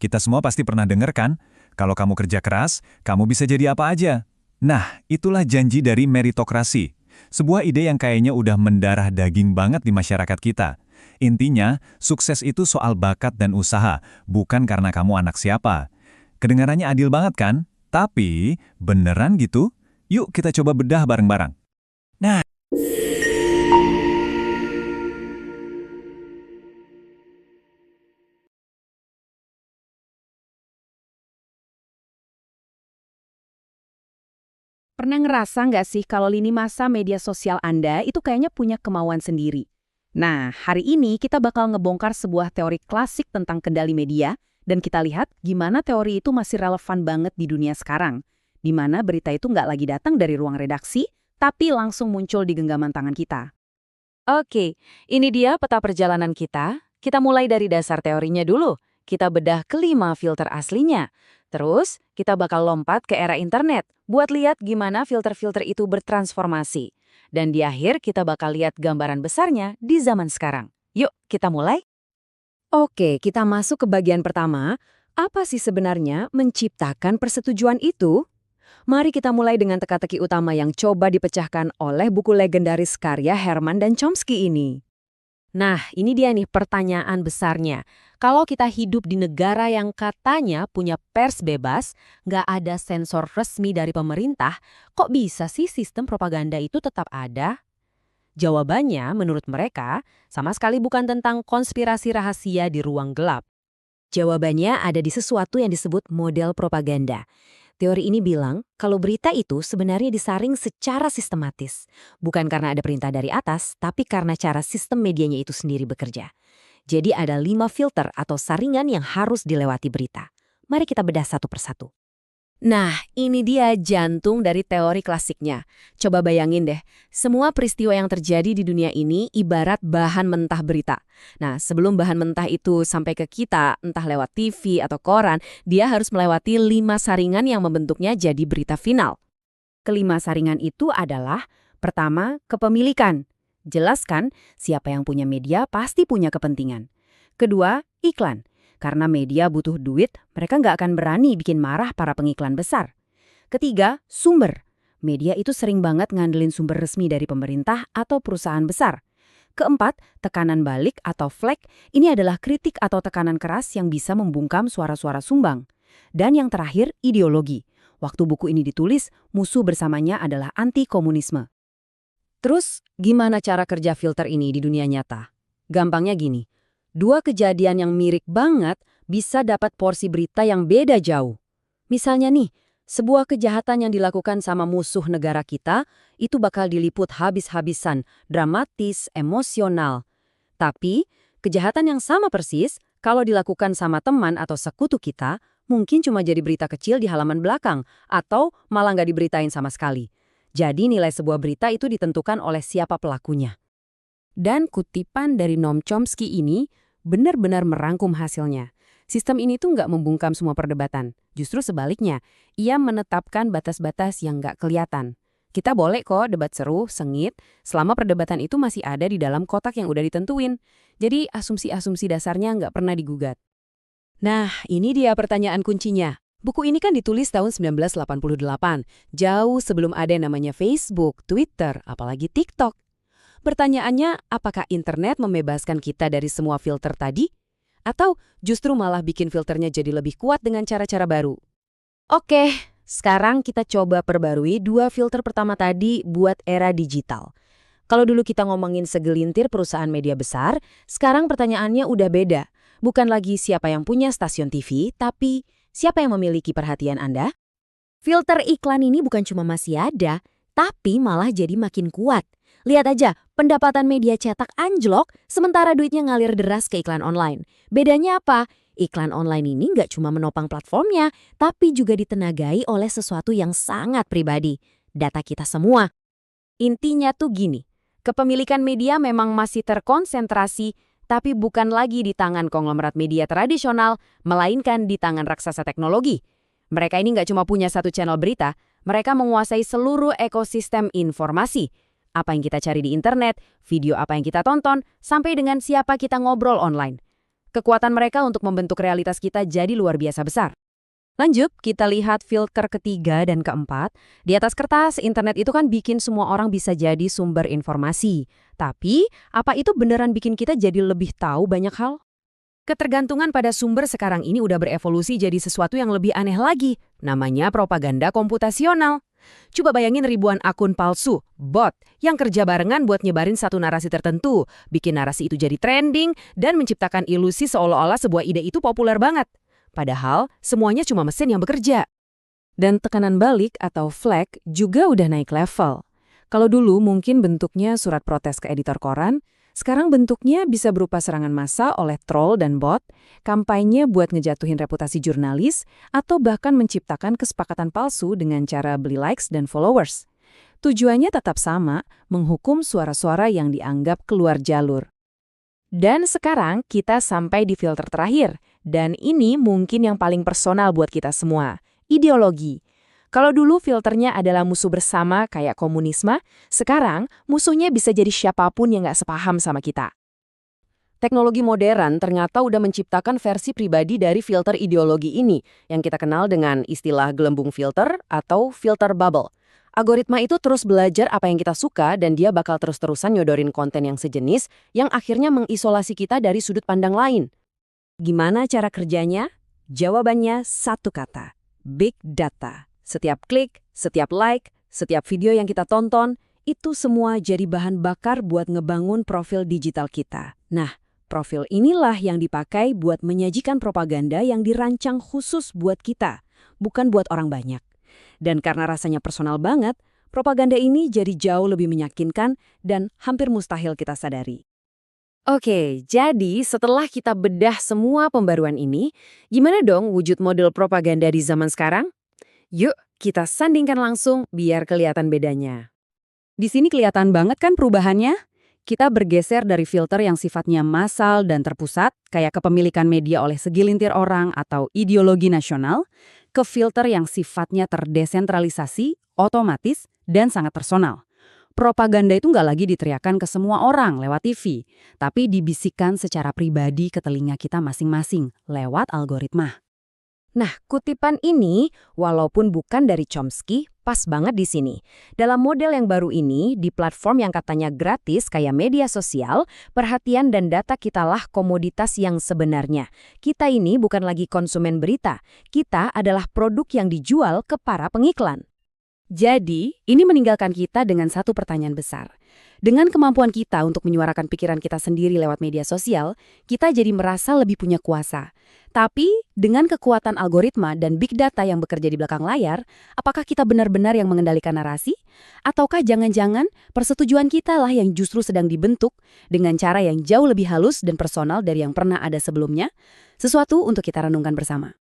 Kita semua pasti pernah dengar kan, kalau kamu kerja keras, kamu bisa jadi apa aja. Nah, itulah janji dari meritokrasi. Sebuah ide yang kayaknya udah mendarah daging banget di masyarakat kita. Intinya, sukses itu soal bakat dan usaha, bukan karena kamu anak siapa. Kedengarannya adil banget kan? Tapi, beneran gitu? Yuk kita coba bedah bareng-bareng. Nah, Pernah ngerasa nggak sih kalau lini masa media sosial Anda itu kayaknya punya kemauan sendiri? Nah, hari ini kita bakal ngebongkar sebuah teori klasik tentang kendali media, dan kita lihat gimana teori itu masih relevan banget di dunia sekarang, di mana berita itu nggak lagi datang dari ruang redaksi, tapi langsung muncul di genggaman tangan kita. Oke, ini dia peta perjalanan kita. Kita mulai dari dasar teorinya dulu. Kita bedah kelima filter aslinya. Terus, kita bakal lompat ke era internet buat lihat gimana filter-filter itu bertransformasi. Dan di akhir kita bakal lihat gambaran besarnya di zaman sekarang. Yuk, kita mulai. Oke, kita masuk ke bagian pertama. Apa sih sebenarnya menciptakan persetujuan itu? Mari kita mulai dengan teka-teki utama yang coba dipecahkan oleh buku legendaris karya Herman dan Chomsky ini. Nah, ini dia nih pertanyaan besarnya. Kalau kita hidup di negara yang katanya punya pers bebas, nggak ada sensor resmi dari pemerintah, kok bisa sih sistem propaganda itu tetap ada? Jawabannya, menurut mereka, sama sekali bukan tentang konspirasi rahasia di ruang gelap. Jawabannya ada di sesuatu yang disebut model propaganda. Teori ini bilang kalau berita itu sebenarnya disaring secara sistematis. Bukan karena ada perintah dari atas, tapi karena cara sistem medianya itu sendiri bekerja. Jadi ada 5 filter atau saringan yang harus dilewati berita. Mari kita bedah satu persatu. Nah, ini dia jantung dari teori klasiknya. Coba bayangin deh, semua peristiwa yang terjadi di dunia ini ibarat bahan mentah berita. Nah, sebelum bahan mentah itu sampai ke kita, entah lewat TV atau koran, dia harus melewati 5 saringan yang membentuknya jadi berita final. Kelima saringan itu adalah, pertama, kepemilikan. Jelaskan, siapa yang punya media pasti punya kepentingan. Kedua, iklan. Karena media butuh duit, mereka nggak akan berani bikin marah para pengiklan besar. Ketiga, sumber. Media itu sering banget ngandelin sumber resmi dari pemerintah atau perusahaan besar. Keempat, tekanan balik atau flag. Ini adalah kritik atau tekanan keras yang bisa membungkam suara-suara sumbang. Dan yang terakhir, ideologi. Waktu buku ini ditulis, musuh bersamanya adalah anti-komunisme. Terus, gimana cara kerja filter ini di dunia nyata? Gampangnya gini. Dua kejadian yang mirip banget bisa dapat porsi berita yang beda jauh. Misalnya nih, sebuah kejahatan yang dilakukan sama musuh negara kita, itu bakal diliput habis-habisan, dramatis, emosional. Tapi, kejahatan yang sama persis, kalau dilakukan sama teman atau sekutu kita, mungkin cuma jadi berita kecil di halaman belakang, atau malah nggak diberitain sama sekali. Jadi nilai sebuah berita itu ditentukan oleh siapa pelakunya. Dan kutipan dari Noam Chomsky ini benar-benar merangkum hasilnya. Sistem ini tuh nggak membungkam semua perdebatan. Justru sebaliknya, ia menetapkan batas-batas yang nggak kelihatan. Kita boleh kok debat seru, sengit, selama perdebatan itu masih ada di dalam kotak yang udah ditentuin. Jadi asumsi-asumsi dasarnya nggak pernah digugat. Nah, ini dia pertanyaan kuncinya. Buku ini kan ditulis tahun 1988, jauh sebelum ada yang namanya Facebook, Twitter, apalagi TikTok. Pertanyaannya, apakah internet membebaskan kita dari semua filter tadi? Atau justru malah bikin filternya jadi lebih kuat dengan cara-cara baru? Oke, sekarang kita coba perbarui 2 filter pertama tadi buat era digital. Kalau dulu kita ngomongin segelintir perusahaan media besar, sekarang pertanyaannya udah beda. Bukan lagi siapa yang punya stasiun TV, tapi siapa yang memiliki perhatian Anda? Filter iklan ini bukan cuma masih ada, tapi malah jadi makin kuat. Lihat aja, pendapatan media cetak anjlok, sementara duitnya ngalir deras ke iklan online. Bedanya apa? Iklan online ini nggak cuma menopang platformnya, tapi juga ditenagai oleh sesuatu yang sangat pribadi. Data kita semua. Intinya tuh gini, kepemilikan media memang masih terkonsentrasi, tapi bukan lagi di tangan konglomerat media tradisional, melainkan di tangan raksasa teknologi. Mereka ini nggak cuma punya satu channel berita, mereka menguasai seluruh ekosistem informasi. Apa yang kita cari di internet, video apa yang kita tonton, sampai dengan siapa kita ngobrol online. Kekuatan mereka untuk membentuk realitas kita jadi luar biasa besar. Lanjut, kita lihat filter ketiga dan keempat. Di atas kertas, internet itu kan bikin semua orang bisa jadi sumber informasi. Tapi, apa itu beneran bikin kita jadi lebih tahu banyak hal? Ketergantungan pada sumber sekarang ini udah berevolusi jadi sesuatu yang lebih aneh lagi. Namanya propaganda komputasional. Coba bayangin ribuan akun palsu, bot, yang kerja barengan buat nyebarin satu narasi tertentu, bikin narasi itu jadi trending, dan menciptakan ilusi seolah-olah sebuah ide itu populer banget. Padahal, semuanya cuma mesin yang bekerja. Dan tekanan balik atau flag juga udah naik level. Kalau dulu mungkin bentuknya surat protes ke editor koran, sekarang bentuknya bisa berupa serangan massa oleh troll dan bot, kampanye buat ngejatuhin reputasi jurnalis, atau bahkan menciptakan kesepakatan palsu dengan cara beli likes dan followers. Tujuannya tetap sama, menghukum suara-suara yang dianggap keluar jalur. Dan sekarang kita sampai di filter terakhir, dan ini mungkin yang paling personal buat kita semua, ideologi. Kalau dulu filternya adalah musuh bersama kayak komunisme, sekarang musuhnya bisa jadi siapapun yang nggak sepaham sama kita. Teknologi modern ternyata udah menciptakan versi pribadi dari filter ideologi ini, yang kita kenal dengan istilah gelembung filter atau filter bubble. Algoritma itu terus belajar apa yang kita suka dan dia bakal terus-terusan nyodorin konten yang sejenis yang akhirnya mengisolasi kita dari sudut pandang lain. Gimana cara kerjanya? Jawabannya satu kata, big data. Setiap klik, setiap like, setiap video yang kita tonton, itu semua jadi bahan bakar buat ngebangun profil digital kita. Nah, profil inilah yang dipakai buat menyajikan propaganda yang dirancang khusus buat kita, bukan buat orang banyak. Dan karena rasanya personal banget, propaganda ini jadi jauh lebih meyakinkan dan hampir mustahil kita sadari. Oke, jadi setelah kita bedah semua pembaruan ini, gimana dong wujud model propaganda di zaman sekarang? Yuk, kita sandingkan langsung biar kelihatan bedanya. Di sini kelihatan banget kan perubahannya? Kita bergeser dari filter yang sifatnya massal dan terpusat, kayak kepemilikan media oleh segelintir orang atau ideologi nasional, ke filter yang sifatnya terdesentralisasi, otomatis, dan sangat personal. Propaganda itu nggak lagi diteriakan ke semua orang lewat TV, tapi dibisikkan secara pribadi ke telinga kita masing-masing lewat algoritma. Nah, kutipan ini, walaupun bukan dari Chomsky, pas banget di sini. Dalam model yang baru ini, di platform yang katanya gratis kayak media sosial, perhatian dan data kitalah komoditas yang sebenarnya. Kita ini bukan lagi konsumen berita, kita adalah produk yang dijual ke para pengiklan. Jadi, ini meninggalkan kita dengan satu pertanyaan besar. Dengan kemampuan kita untuk menyuarakan pikiran kita sendiri lewat media sosial, kita jadi merasa lebih punya kuasa. Tapi, dengan kekuatan algoritma dan big data yang bekerja di belakang layar, apakah kita benar-benar yang mengendalikan narasi? Ataukah jangan-jangan persetujuan kita lah yang justru sedang dibentuk dengan cara yang jauh lebih halus dan personal dari yang pernah ada sebelumnya? Sesuatu untuk kita renungkan bersama.